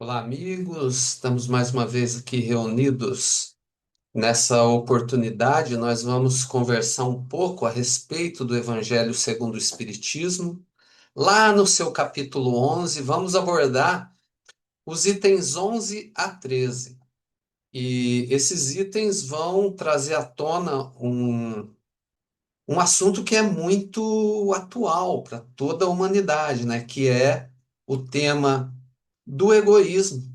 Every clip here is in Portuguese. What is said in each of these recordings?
Olá, amigos. Estamos mais uma vez aqui reunidos. Nessa oportunidade, nós vamos conversar um pouco a respeito do Evangelho segundo o Espiritismo. Lá no seu capítulo 11, vamos abordar os itens 11 a 13. E esses itens vão trazer à tona um assunto que é muito atual para toda a humanidade, né? Que é o tema do egoísmo.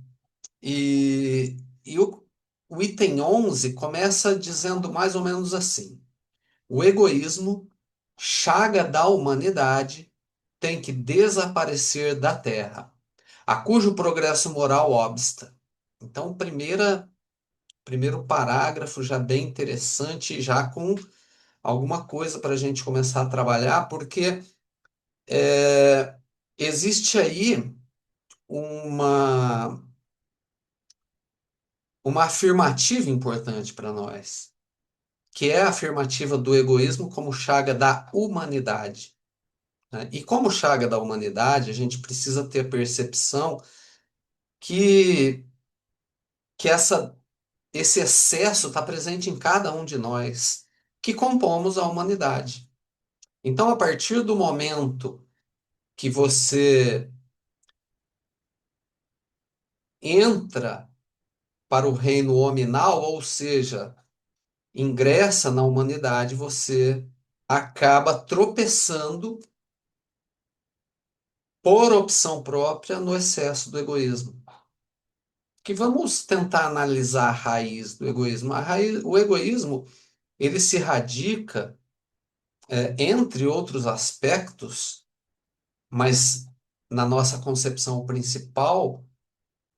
E o item 11 começa dizendo mais ou menos assim: o egoísmo, chaga da humanidade, tem que desaparecer da Terra, a cujo progresso moral obsta. Então, primeiro parágrafo já bem interessante, já com alguma coisa para a gente começar a trabalhar, porque existe aí uma, uma afirmativa importante para nós, que é a afirmativa do egoísmo como chaga da humanidade, né? E como chaga da humanidade, a gente precisa ter a percepção que, que esse excesso está presente em cada um de nós, que compomos a humanidade. Então, a partir do momento que você entra para o reino hominal, ou seja, ingressa na humanidade, você acaba tropeçando por opção própria no excesso do egoísmo. Que vamos tentar analisar a raiz do egoísmo. O egoísmo, ele se radica, entre outros aspectos, mas na nossa concepção principal,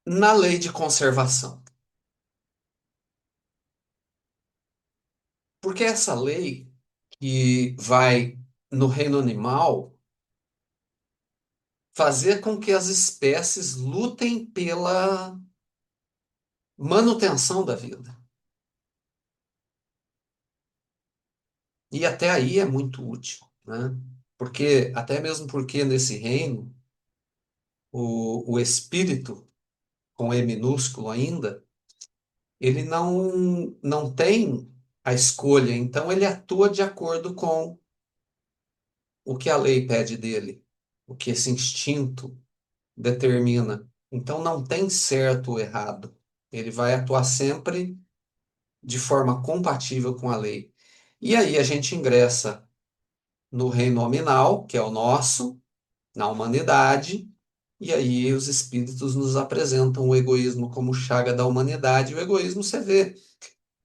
na lei de conservação. Porque essa lei que vai no reino animal fazer com que as espécies lutem pela manutenção da vida. E até aí é muito útil, né? Porque, até mesmo porque nesse reino, o espírito, com E minúsculo ainda, ele não tem a escolha, então ele atua de acordo com o que a lei pede dele, o que esse instinto determina. Então não tem certo ou errado. Ele vai atuar sempre de forma compatível com a lei. E aí a gente ingressa no reino nominal, que é o nosso, na humanidade, e aí os espíritos nos apresentam o egoísmo como chaga da humanidade. E o egoísmo, você vê,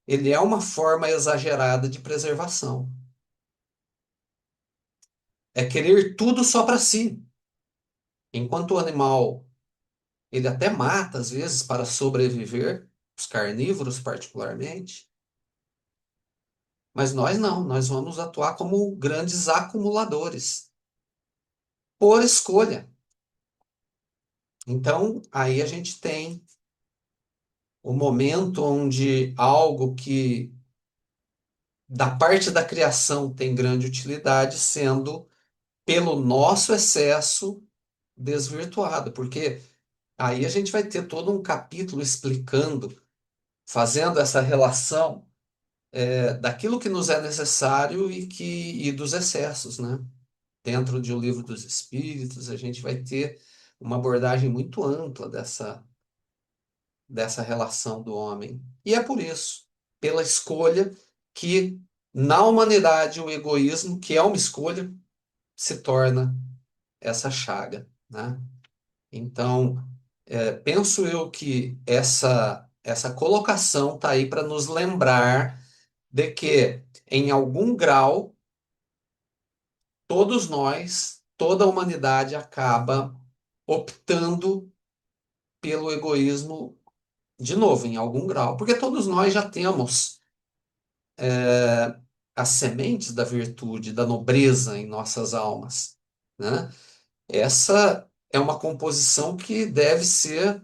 ele é uma forma exagerada de preservação. É querer tudo só para si. Enquanto o animal, ele até mata às vezes para sobreviver, os carnívoros particularmente, mas nós não, nós vamos atuar como grandes acumuladores, por escolha. Então, aí a gente tem o momento onde algo que da parte da criação tem grande utilidade, sendo pelo nosso excesso desvirtuado, porque aí a gente vai ter todo um capítulo explicando, fazendo essa relação daquilo que nos é necessário e dos excessos, né? Dentro de O Livro dos Espíritos, a gente vai ter uma abordagem muito ampla dessa relação do homem. E é por isso, pela escolha, que na humanidade o egoísmo, que é uma escolha, se torna essa chaga, né? Então, penso eu que essa colocação está aí para nos lembrar de que, em algum grau, todos nós, toda a humanidade acaba optando pelo egoísmo de novo, em algum grau, porque todos nós já temos as sementes da virtude, da nobreza em nossas almas, né? Essa é uma composição que deve ser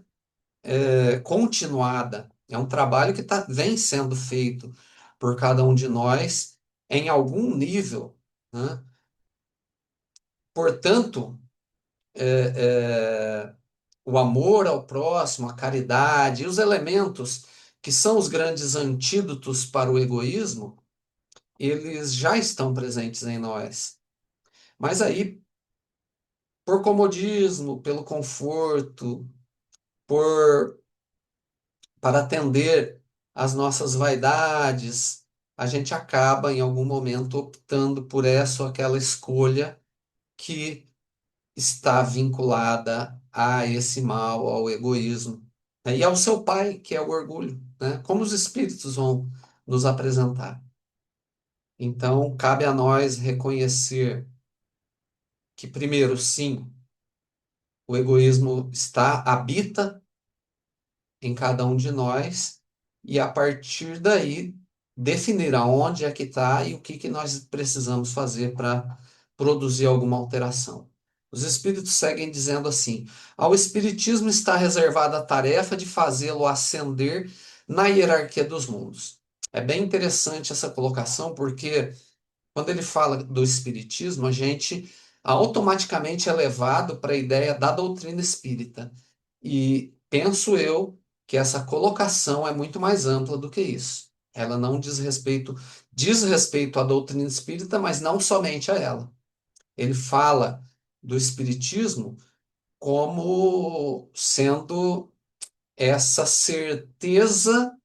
continuada. É um trabalho que vem sendo feito por cada um de nós em algum nível, né? Portanto, o amor ao próximo, a caridade, e os elementos que são os grandes antídotos para o egoísmo, eles já estão presentes em nós. Mas aí, por comodismo, pelo conforto, por para atender às nossas vaidades, a gente acaba em algum momento optando por essa ou aquela escolha que está vinculada a esse mal, ao egoísmo, né? E ao seu pai, que é o orgulho, né? Como os espíritos vão nos apresentar. Então, cabe a nós reconhecer que, primeiro, sim, o egoísmo habita em cada um de nós, e a partir daí definir aonde é que está e o que que nós precisamos fazer para produzir alguma alteração. Os espíritos seguem dizendo assim: ao espiritismo está reservada a tarefa de fazê-lo ascender na hierarquia dos mundos. É bem interessante essa colocação, porque quando ele fala do espiritismo, a gente automaticamente é levado para a ideia da doutrina espírita. E penso eu que essa colocação é muito mais ampla do que isso. Ela não diz respeito à doutrina espírita, mas não somente a ela. Ele fala do espiritismo como sendo essa certeza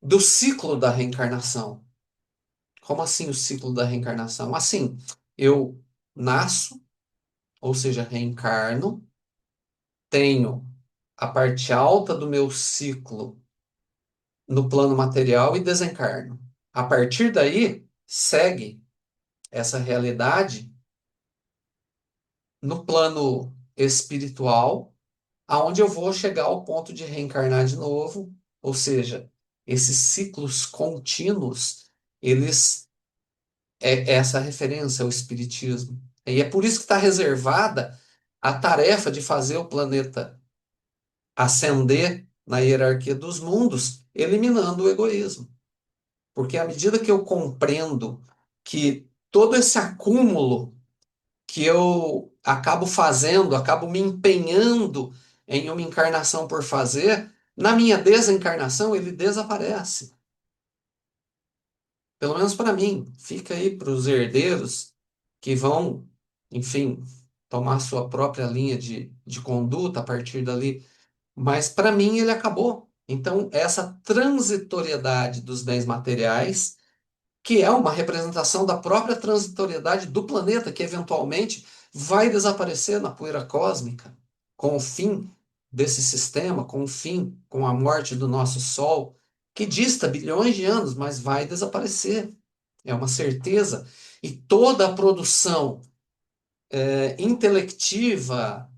do ciclo da reencarnação. Como assim o ciclo da reencarnação? Assim, eu nasço, ou seja, reencarno, tenho a parte alta do meu ciclo no plano material e desencarno. A partir daí, segue essa realidade no plano espiritual, aonde eu vou chegar ao ponto de reencarnar de novo, ou seja, esses ciclos contínuos, eles é essa referência ao espiritismo. E é por isso que está reservada a tarefa de fazer o planeta ascender na hierarquia dos mundos, eliminando o egoísmo. Porque à medida que eu compreendo que todo esse acúmulo que eu acabo fazendo, acabo me empenhando em uma encarnação por fazer, na minha desencarnação ele desaparece. Pelo menos para mim. Fica aí para os herdeiros que vão, enfim, tomar sua própria linha de conduta a partir dali. Mas para mim ele acabou. Então, essa transitoriedade dos bens materiais, que é uma representação da própria transitoriedade do planeta, que eventualmente vai desaparecer na poeira cósmica, com o fim desse sistema, com o fim, com a morte do nosso Sol, que dista bilhões de anos, mas vai desaparecer. É uma certeza. E toda a produção intelectiva,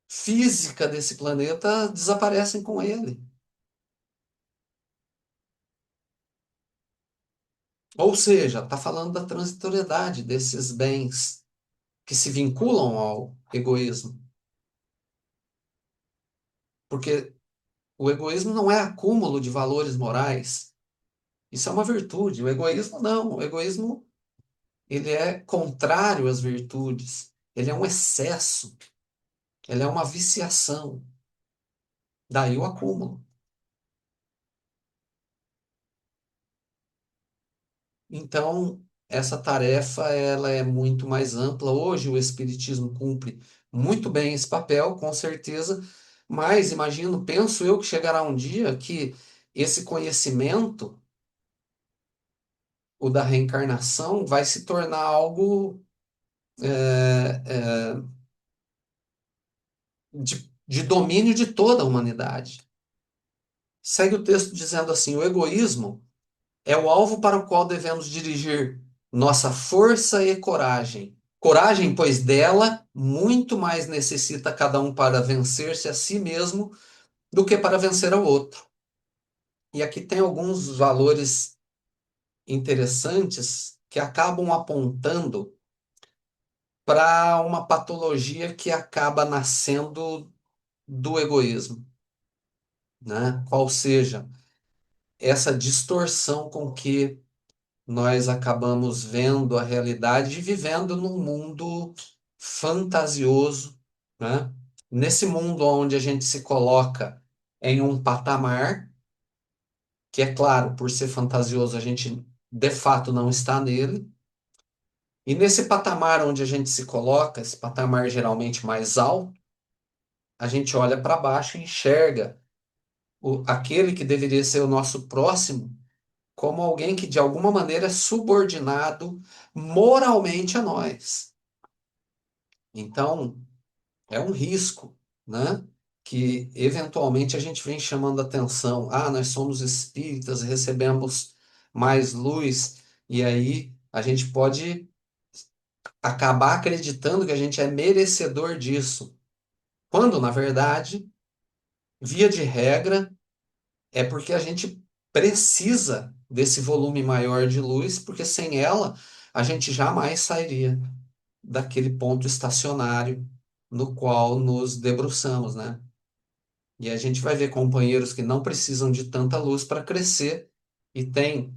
física desse planeta desaparecem com ele. Ou seja, está falando da transitoriedade desses bens que se vinculam ao egoísmo. Porque o egoísmo não é acúmulo de valores morais. Isso é uma virtude. O egoísmo não. O egoísmo ele é contrário às virtudes. Ele é um excesso. Ele é uma viciação. Daí o acúmulo. Então, essa tarefa ela é muito mais ampla. Hoje o espiritismo cumpre muito bem esse papel, com certeza, mas imagino, penso eu que chegará um dia que esse conhecimento, o da reencarnação, vai se tornar algo de domínio de toda a humanidade. Segue o texto dizendo assim: o egoísmo é o alvo para o qual devemos dirigir nossa força e coragem. Coragem, pois dela muito mais necessita cada um para vencer-se a si mesmo do que para vencer ao outro. E aqui tem alguns valores interessantes que acabam apontando para uma patologia que acaba nascendo do egoísmo, né? Qual seja essa distorção com que nós acabamos vendo a realidade e vivendo num mundo fantasioso, né? Nesse mundo onde a gente se coloca em um patamar, que é claro, por ser fantasioso, a gente de fato não está nele. E nesse patamar onde a gente se coloca, esse patamar geralmente mais alto, a gente olha para baixo e enxerga aquele que deveria ser o nosso próximo como alguém que de alguma maneira é subordinado moralmente a nós. Então, é um risco, né? Que eventualmente a gente vem chamando atenção. Ah, nós somos espíritas, recebemos mais luz, e aí a gente pode acabar acreditando que a gente é merecedor disso, quando, na verdade, via de regra, é porque a gente precisa desse volume maior de luz, porque sem ela a gente jamais sairia daquele ponto estacionário no qual nos debruçamos, né? E a gente vai ver companheiros que não precisam de tanta luz para crescer, e tem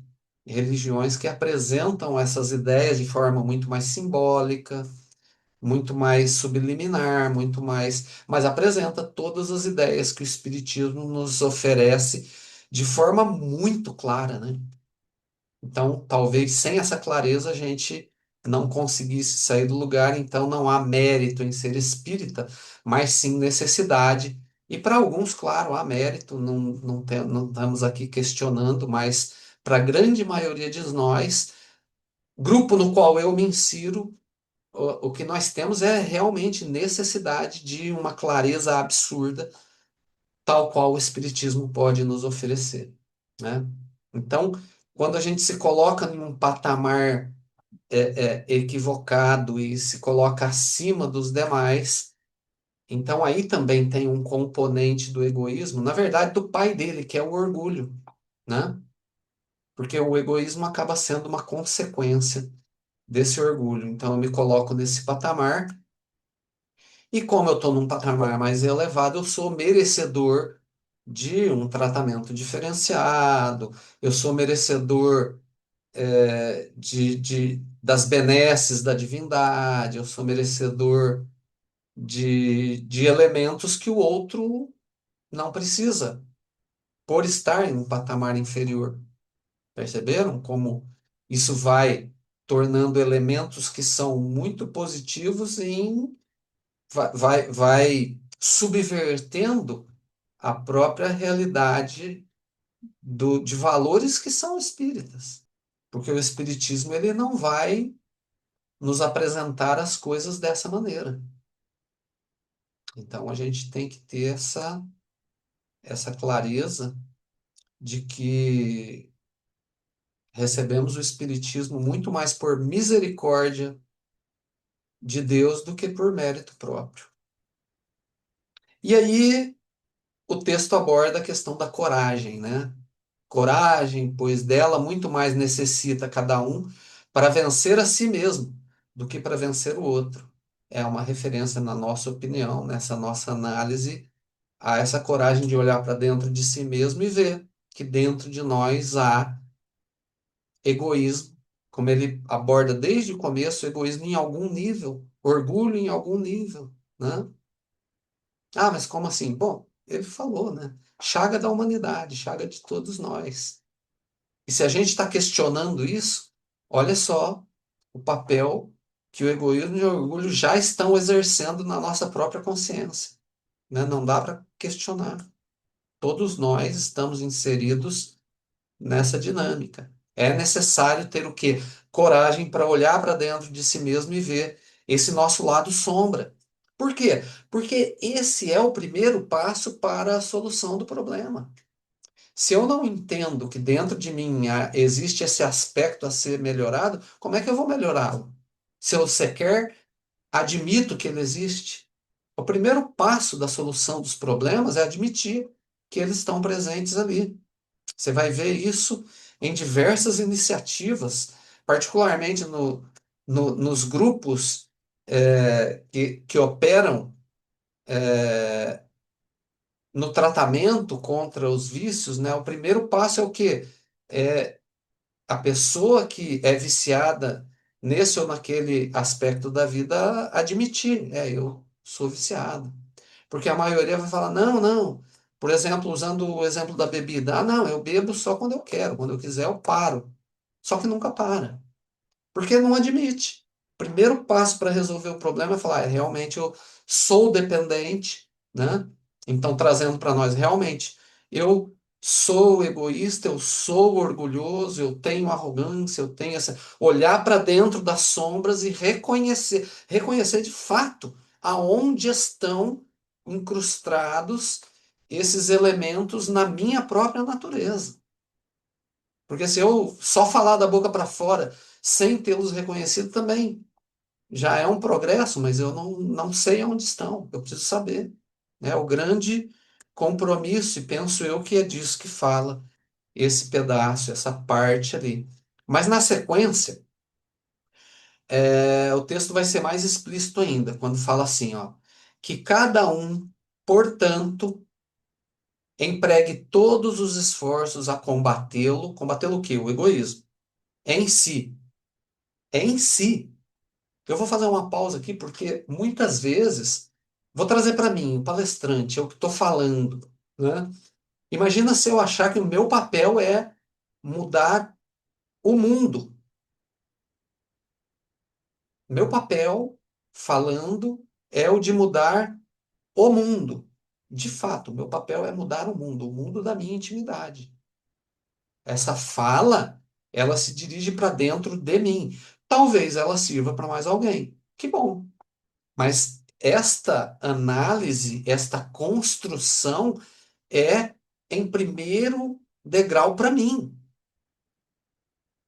religiões que apresentam essas ideias de forma muito mais simbólica, muito mais subliminar, muito mais, mas apresenta todas as ideias que o Espiritismo nos oferece de forma muito clara, né? Então, talvez sem essa clareza a gente não conseguisse sair do lugar, então não há mérito em ser espírita, mas sim necessidade. E para alguns, claro, há mérito, não estamos aqui questionando, mas para a grande maioria de nós, grupo no qual eu me insiro, o que nós temos é realmente necessidade de uma clareza absurda, tal qual o Espiritismo pode nos oferecer, né? Então, quando a gente se coloca em um patamar equivocado e se coloca acima dos demais, então aí também tem um componente do egoísmo, na verdade, do pai dele, que é o orgulho, né? Porque o egoísmo acaba sendo uma consequência desse orgulho. Então, eu me coloco nesse patamar. E como eu estou num patamar mais elevado, eu sou merecedor de um tratamento diferenciado, eu sou merecedor das benesses da divindade, eu sou merecedor de elementos que o outro não precisa, por estar em um patamar inferior. Perceberam como isso vai tornando elementos que são muito positivos em vai subvertendo a própria realidade de valores que são espíritas. Porque o espiritismo ele não vai nos apresentar as coisas dessa maneira. Então a gente tem que ter essa clareza de que recebemos o espiritismo muito mais por misericórdia de Deus do que por mérito próprio. E aí o texto aborda a questão da coragem, né? Coragem, pois dela muito mais necessita cada um para vencer a si mesmo do que para vencer o outro. É uma referência, na nossa opinião, nessa nossa análise, a essa coragem de olhar para dentro de si mesmo e ver que dentro de nós há egoísmo, como ele aborda desde o começo, egoísmo em algum nível, orgulho em algum nível, né? Ah, mas como assim? Bom, ele falou, né? Chaga da humanidade, chaga de todos nós. E se a gente está questionando isso, olha só o papel que o egoísmo e o orgulho já estão exercendo na nossa própria consciência, né? Não dá para questionar. Todos nós estamos inseridos nessa dinâmica. É necessário ter o quê? Coragem para olhar para dentro de si mesmo e ver esse nosso lado sombra. Por quê? Porque esse é o primeiro passo para a solução do problema. Se eu não entendo que dentro de mim existe esse aspecto a ser melhorado, como é que eu vou melhorá-lo? Se eu sequer admito que ele existe. O primeiro passo da solução dos problemas é admitir que eles estão presentes ali. Você vai ver isso em diversas iniciativas, particularmente nos grupos que operam no tratamento contra os vícios, né? O primeiro passo é o quê? É a pessoa que é viciada nesse ou naquele aspecto da vida, admitir, eu sou viciado. Porque a maioria vai falar, não, não. Por exemplo, usando o exemplo da bebida, não, eu bebo só quando eu quero, quando eu quiser eu paro. Só que nunca para. Porque não admite. Primeiro passo para resolver o problema é falar, realmente eu sou dependente, né? Então, trazendo para nós, realmente, eu sou egoísta, eu sou orgulhoso, eu tenho arrogância, eu tenho essa. Olhar para dentro das sombras e reconhecer de fato aonde estão incrustados esses elementos na minha própria natureza. Porque se eu só falar da boca para fora sem tê-los reconhecido também já é um progresso, mas eu não sei onde estão. Eu preciso saber. É o grande compromisso, e penso eu que é disso que fala esse pedaço, essa parte ali. Mas na sequência, o texto vai ser mais explícito ainda, quando fala assim, ó, que cada um, portanto, empregue todos os esforços a combatê-lo. Combatê-lo o quê? O egoísmo. Em si. Em si. Eu vou fazer uma pausa aqui porque muitas vezes vou trazer para mim, o palestrante, eu que estou falando, né? Imagina se eu achar que o meu papel é mudar o mundo. Meu papel falando é o de mudar o mundo. De fato, meu papel é mudar o mundo da minha intimidade. Essa fala, ela se dirige para dentro de mim. Talvez ela sirva para mais alguém. Que bom. Mas esta análise, esta construção é em primeiro degrau para mim.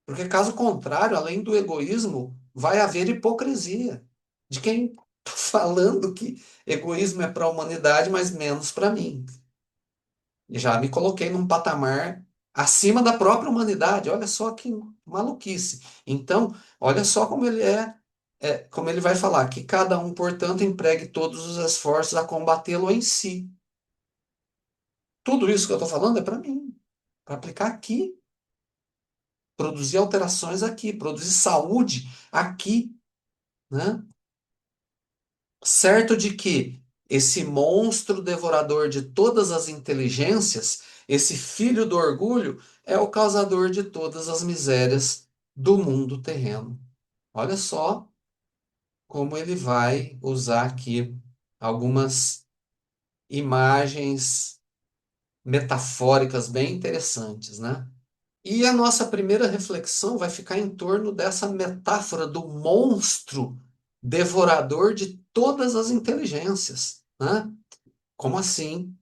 Porque caso contrário, além do egoísmo, vai haver hipocrisia de quem está falando que egoísmo é para a humanidade, mas menos para mim. Já me coloquei num patamar acima da própria humanidade. Olha só que maluquice. Então, olha só como ele como ele vai falar, que cada um, portanto, empregue todos os esforços a combatê-lo em si. Tudo isso que eu estou falando é para mim, para aplicar aqui, produzir alterações aqui, produzir saúde aqui, né? Certo de que esse monstro devorador de todas as inteligências, esse filho do orgulho, é o causador de todas as misérias do mundo terreno. Olha só como ele vai usar aqui algumas imagens metafóricas bem interessantes, né? E a nossa primeira reflexão vai ficar em torno dessa metáfora do monstro devorador de todas as inteligências, né? Como assim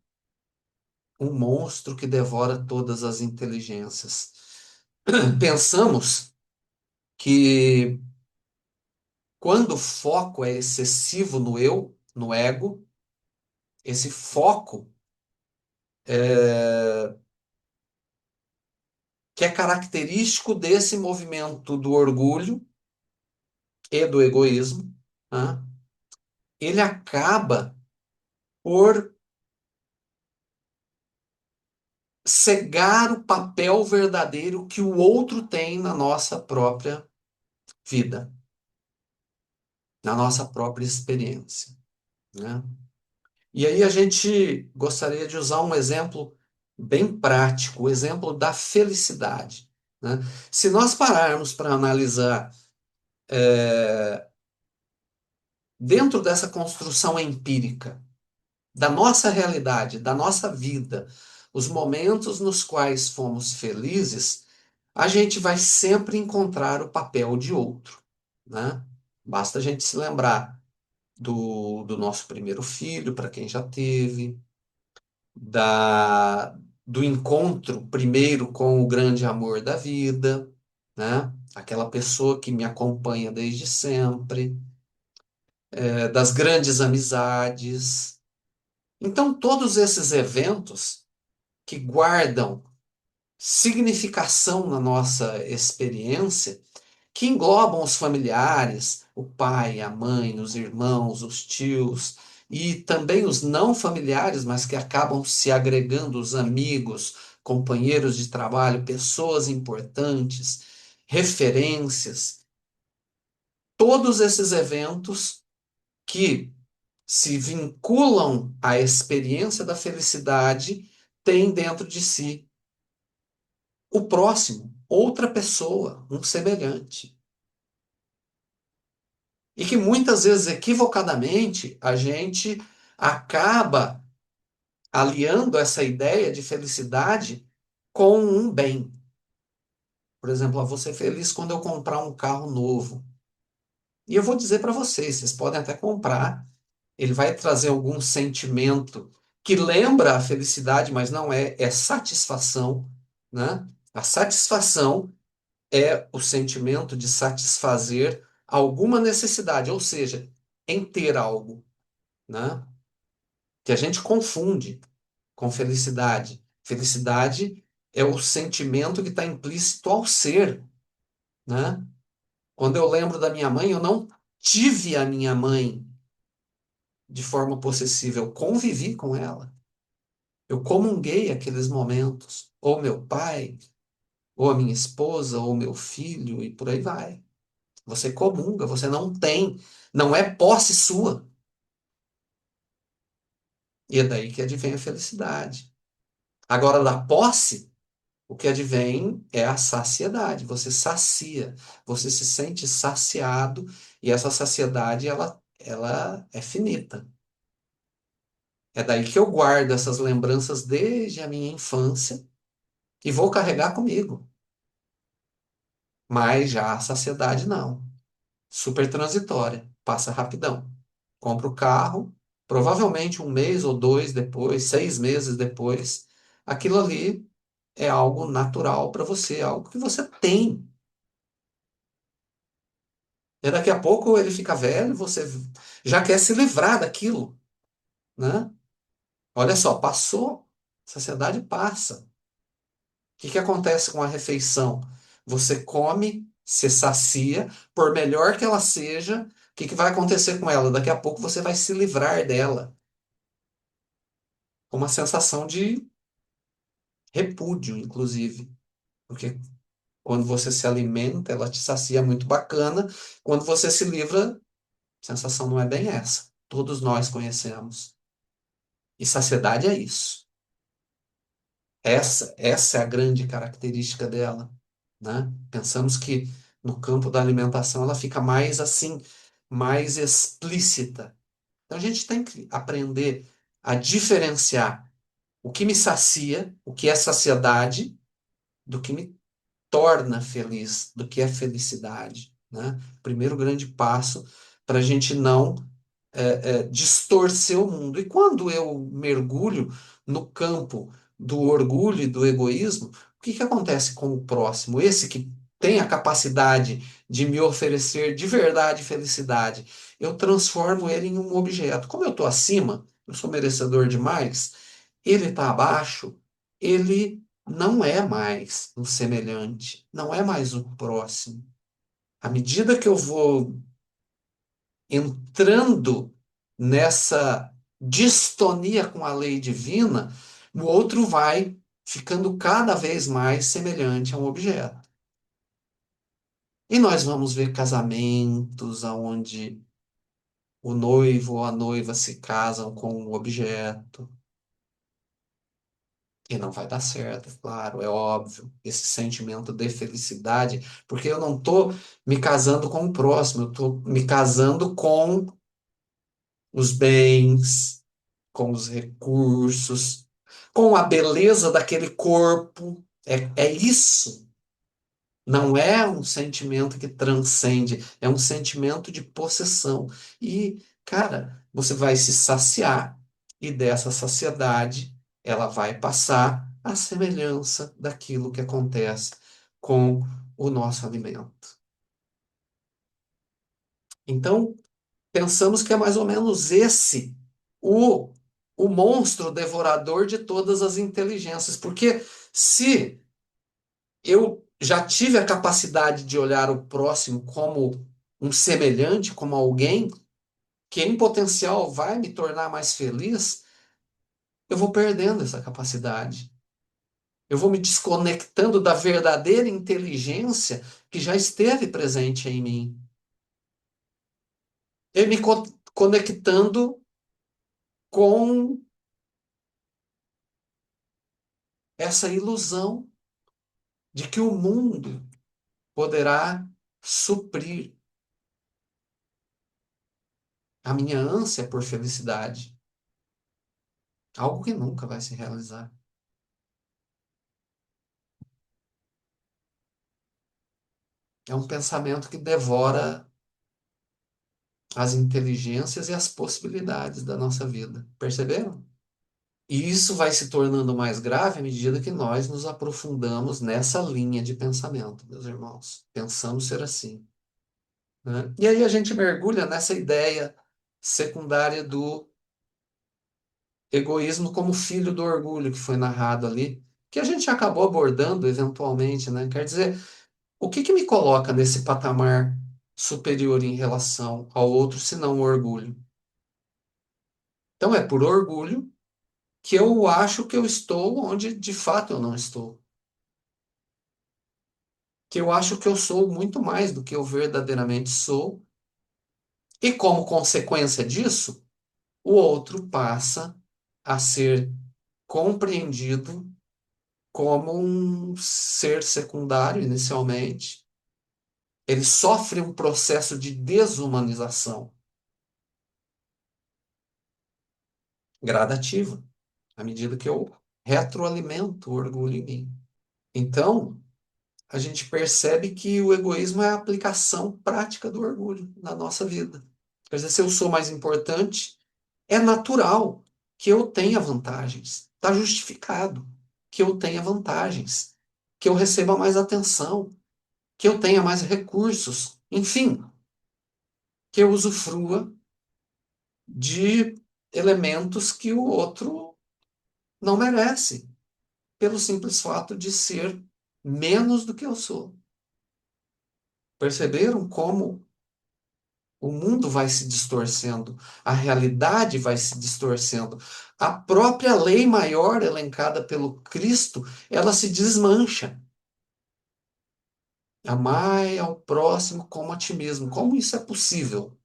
um monstro que devora todas as inteligências? Pensamos que quando o foco é excessivo no eu, no ego, esse foco que é característico desse movimento do orgulho e do egoísmo, né? Ele acaba por cegar o papel verdadeiro que o outro tem na nossa própria vida, na nossa própria experiência, né? E aí a gente gostaria de usar um exemplo bem prático, o exemplo da felicidade, né? Se nós pararmos para analisar dentro dessa construção empírica da nossa realidade, da nossa vida, os momentos nos quais fomos felizes, a gente vai sempre encontrar o papel de outro, né? Basta a gente se lembrar do nosso primeiro filho, para quem já teve, do encontro primeiro com o grande amor da vida, né? Aquela pessoa que me acompanha desde sempre, das grandes amizades. Então, todos esses eventos que guardam significação na nossa experiência, que englobam os familiares, o pai, a mãe, os irmãos, os tios, e também os não familiares, mas que acabam se agregando, os amigos, companheiros de trabalho, pessoas importantes, referências. todos esses eventos que se vinculam à experiência da felicidade têm dentro de si o próximo, outra pessoa, um semelhante. E que muitas vezes, equivocadamente, a gente acaba aliando essa ideia de felicidade com um bem. Por exemplo, eu vou ser feliz quando eu comprar um carro novo. E eu vou dizer para vocês, vocês podem até comprar, ele vai trazer algum sentimento que lembra a felicidade, mas não é, é satisfação, né? A satisfação é o sentimento de satisfazer alguma necessidade, ou seja, em ter algo, né? Que a gente confunde com felicidade. Felicidade é o sentimento que está implícito ao ser, né? Quando eu lembro da minha mãe, eu não tive a minha mãe de forma possessiva, eu convivi com ela. Eu comunguei aqueles momentos, ou meu pai, ou a minha esposa, ou meu filho, e por aí vai. Você comunga, você não tem, não é posse sua. E é daí que advém a felicidade. Agora, da posse, o que advém é a saciedade. Você sacia, você se sente saciado, e essa saciedade, ela é finita. É daí que eu guardo essas lembranças desde a minha infância e vou carregar comigo. Mas já a saciedade não. Super transitória, passa rapidão. Compra o carro, provavelmente um mês ou dois depois, 6 meses depois, aquilo ali é algo natural para você, algo que você tem. E daqui a pouco ele fica velho, você já quer se livrar daquilo, né? Olha só, passou, saciedade passa. Que acontece com a refeição? Você come, se sacia, por melhor que ela seja, o que vai acontecer com ela? Daqui a pouco você vai se livrar dela, com uma sensação de repúdio, inclusive. Porque quando você se alimenta, ela te sacia muito bacana. Quando você se livra, a sensação não é bem essa. Todos nós conhecemos. E saciedade é isso. Essa é a grande característica dela, né? Pensamos que no campo da alimentação ela fica mais assim, mais explícita. Então a gente tem que aprender a diferenciar o que me sacia, o que é saciedade, do que me torna feliz, do que é felicidade, né? Primeiro grande passo para a gente não distorcer o mundo. E quando eu mergulho no campo do orgulho e do egoísmo, o que acontece com o próximo? Esse que tem a capacidade de me oferecer de verdade felicidade, eu transformo ele em um objeto. Como eu estou acima, eu sou merecedor demais, ele está abaixo, ele não é mais um semelhante, não é mais o próximo. À medida que eu vou entrando nessa distonia com a lei divina, o outro vai ficando cada vez mais semelhante a um objeto. E nós vamos ver casamentos onde o noivo ou a noiva se casam com um objeto. E não vai dar certo, é claro, é óbvio. Esse sentimento de felicidade, porque eu não estou me casando com o próximo, eu estou me casando com os bens, com os recursos, com a beleza daquele corpo. É isso. Não é um sentimento que transcende, é um sentimento de possessão. E, cara, você vai se saciar, e dessa saciedade ela vai passar à semelhança daquilo que acontece com o nosso alimento. Então, pensamos que é mais ou menos esse o, o monstro devorador de todas as inteligências. Porque se eu já tive a capacidade de olhar o próximo como um semelhante, como alguém que em potencial vai me tornar mais feliz, eu vou perdendo essa capacidade. Eu vou me desconectando da verdadeira inteligência que já esteve presente em mim. e me conectando com essa ilusão de que o mundo poderá suprir a minha ânsia por felicidade, algo que nunca vai se realizar. É um pensamento que devora as inteligências e as possibilidades da nossa vida. Perceberam? E isso vai se tornando mais grave à medida que nós nos aprofundamos nessa linha de pensamento, meus irmãos. Pensamos ser assim, né? E aí a gente mergulha nessa ideia secundária do egoísmo como filho do orgulho que foi narrado ali, que a gente acabou abordando eventualmente, né? Quer dizer, o que que me coloca nesse patamar superior em relação ao outro, senão o orgulho? Então é por orgulho que eu acho que eu estou onde de fato eu não estou. Que eu acho que eu sou muito mais do que eu verdadeiramente sou, e como consequência disso, o outro passa a ser compreendido como um ser secundário inicialmente. Ele sofre um processo de desumanização gradativa, à medida que eu retroalimento o orgulho em mim. Então, a gente percebe que o egoísmo é a aplicação prática do orgulho na nossa vida. Quer dizer, se eu sou mais importante, é natural que eu tenha vantagens. Está justificado que eu tenha vantagens, que eu receba mais atenção, que eu tenha mais recursos, enfim, que eu usufrua de elementos que o outro não merece, pelo simples fato de ser menos do que eu sou. Perceberam como o mundo vai se distorcendo, a realidade vai se distorcendo. A própria lei maior elencada pelo Cristo, ela se desmancha. Amai ao próximo como a ti mesmo. Como isso é possível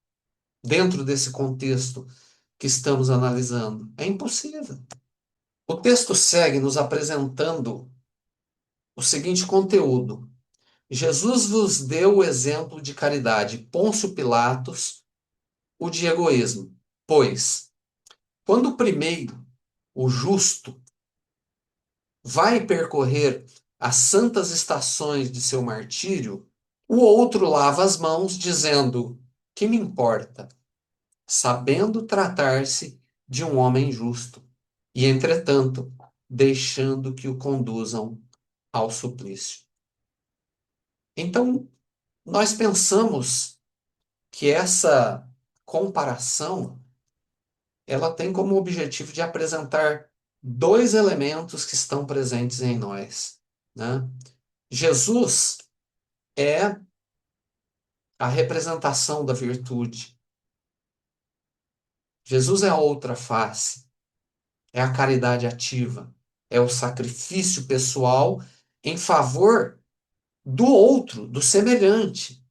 dentro desse contexto que estamos analisando? É impossível. O texto segue nos apresentando o seguinte conteúdo: Jesus vos deu o exemplo de caridade, Pôncio Pilatos, o de egoísmo. Pois, quando o primeiro, o justo, vai percorrer as santas estações de seu martírio, o outro lava as mãos, dizendo: que me importa, sabendo tratar-se de um homem justo, e entretanto, deixando que o conduzam ao suplício. Então, nós pensamos que essa comparação ela tem como objetivo de apresentar dois elementos que estão presentes em nós, né? Jesus é a representação da virtude. Jesus é a outra face, é a caridade ativa, é o sacrifício pessoal em favor do outro, do semelhante.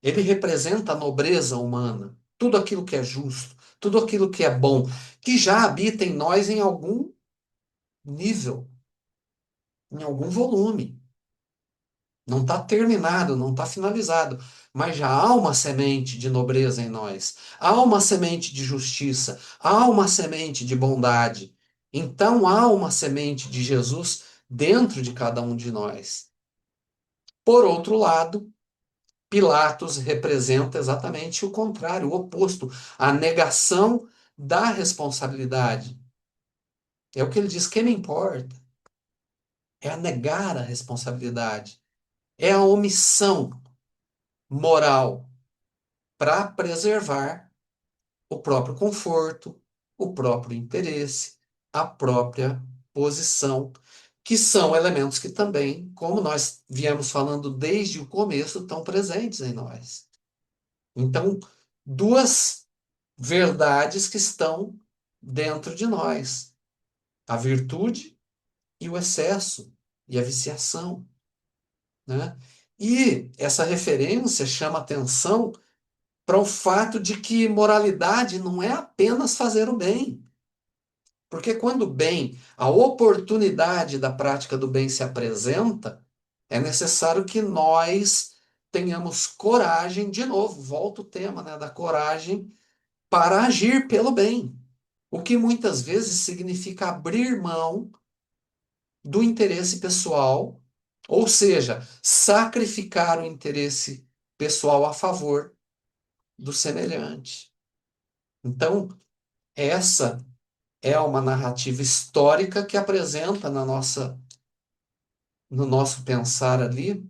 Ele representa a nobreza humana, tudo aquilo que é justo, tudo aquilo que é bom, que já habita em nós em algum nível, em algum volume. Não está terminado, não está finalizado, mas já há uma semente de nobreza em nós, há uma semente de justiça, há uma semente de bondade. Então há uma semente de Jesus dentro de cada um de nós. Por outro lado, Pilatos representa exatamente o contrário, o oposto, a negação da responsabilidade. É o que ele diz: que me importa? É a negar a responsabilidade, é a omissão moral para preservar o próprio conforto, o próprio interesse, a própria posição, que são elementos que também, como nós viemos falando desde o começo, estão presentes em nós. Então, duas verdades que estão dentro de nós: a virtude e o excesso e a viciação, né? E essa referência chama atenção para o fato de que moralidade não é apenas fazer o bem. Porque quando o bem, a oportunidade da prática do bem se apresenta, é necessário que nós tenhamos coragem, de novo, volta o tema, né, da coragem para agir pelo bem. O que muitas vezes significa abrir mão do interesse pessoal, ou seja, sacrificar o interesse pessoal a favor do semelhante. Então, essa é uma narrativa histórica que apresenta no nosso pensar ali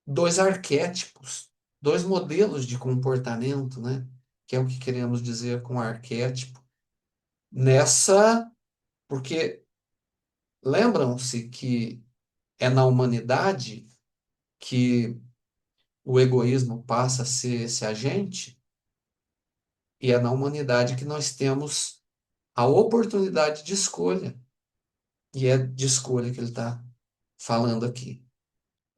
dois arquétipos, dois modelos de comportamento, né? Que é o que queremos dizer com arquétipo. Nessa, porque lembram-se que é na humanidade que o egoísmo passa a ser esse agente, e é na humanidade que nós temos a oportunidade de escolha. E é de escolha que ele está falando aqui.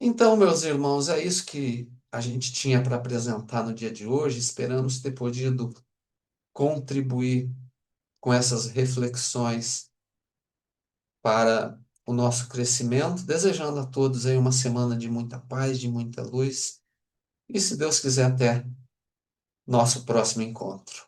Então, meus irmãos, é isso que a gente tinha para apresentar no dia de hoje. Esperamos ter podido contribuir com essas reflexões para o nosso crescimento, desejando a todos aí uma semana de muita paz, de muita luz, e se Deus quiser, até nosso próximo encontro.